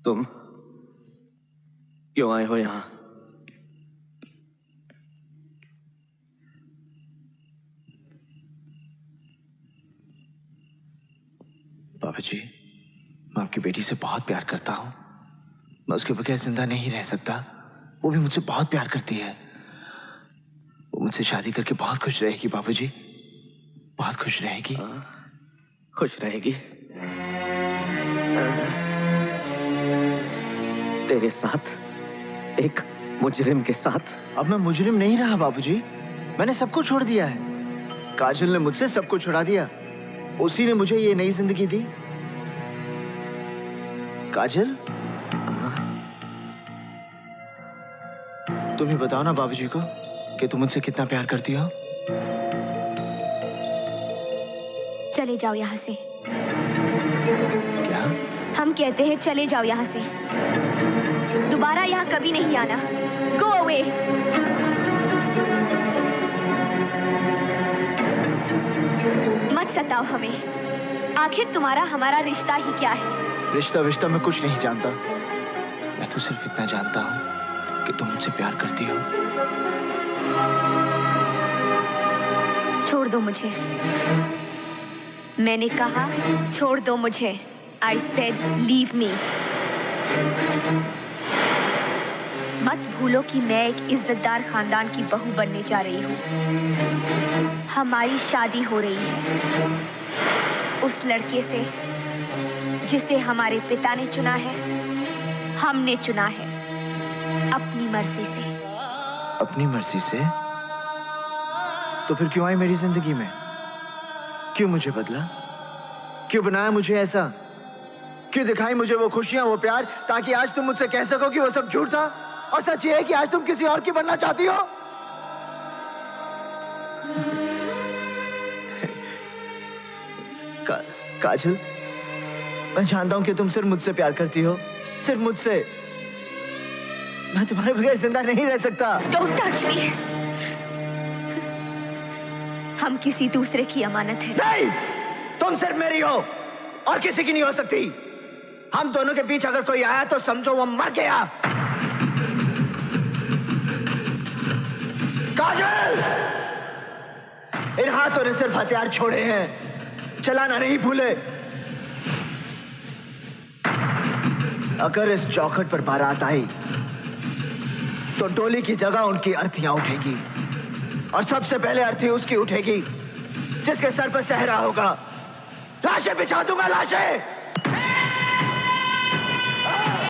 तुम क्यों आए हो यहां? बाबा जी, मैं आपकी बेटी से बहुत प्यार करता हूं। मैं उसके बगैर जिंदा नहीं रह सकता। वो भी मुझसे बहुत प्यार करती है। वो मुझसे शादी करके बहुत खुश रहेगी बाबा जी, बहुत खुश रहेगी। खुश रहेगी? तेरे साथ, एक मुजरिम के साथ? अब मैं मुजरिम नहीं रहा बाबूजी, मैंने सब कुछ छोड़ दिया है। काजल ने मुझसे सब कुछ छुड़ा दिया, उसी ने मुझे ये नई जिंदगी दी। काजल, तुम ही बताओ ना बाबूजी को कि तुम मुझसे कितना प्यार करती हो। चले जाओ यहाँ से। क्या? हम कहते हैं चले जाओ यहाँ से, दोबारा यहाँ कभी नहीं आना। Go away. मत सताओ हमें, आखिर तुम्हारा हमारा रिश्ता ही क्या है? रिश्ता मैं कुछ नहीं जानता। मैं तो सिर्फ इतना जानता हूँ कि तुम मुझसे प्यार करती हो। छोड़ दो मुझे। मैंने कहा छोड़ दो मुझे। I said leave me। मत भूलो कि मैं एक इज्जतदार खानदान की बहू बनने जा रही हूँ। हमारी शादी हो रही है उस लड़के से जिसे हमारे पिता ने चुना है, हमने चुना है अपनी मर्जी से। अपनी मर्जी से? तो फिर क्यों आई मेरी जिंदगी में? क्यों मुझे बदला? क्यों बनाया मुझे ऐसा? क्यों दिखाई मुझे वो खुशियां, वो प्यार, ताकि आज तुम मुझसे कह सको कि वो सब झूठ था और सच ये है कि आज तुम किसी और की बनना चाहती हो? काजल, मैं जानता हूं कि तुम सिर्फ मुझसे प्यार करती हो, सिर्फ मुझसे। मैं तुम्हारे बगैर जिंदा नहीं रह सकता। Don't touch me। हम किसी दूसरे की अमानत है। नहीं, तुम सिर्फ मेरी हो और किसी की नहीं हो सकती। हम दोनों के बीच अगर कोई आया तो समझो वो मर गया। काजल, इन हाथों ने सिर्फ हथियार छोड़े हैं, चलाना नहीं भूले। अगर इस चौखट पर बारात आई तो डोली की जगह उनकी अर्थियां उठेगी और सबसे पहले अर्थी उसकी उठेगी जिसके सर पर सहरा होगा। लाशें बिछा दूंगा, लाशें।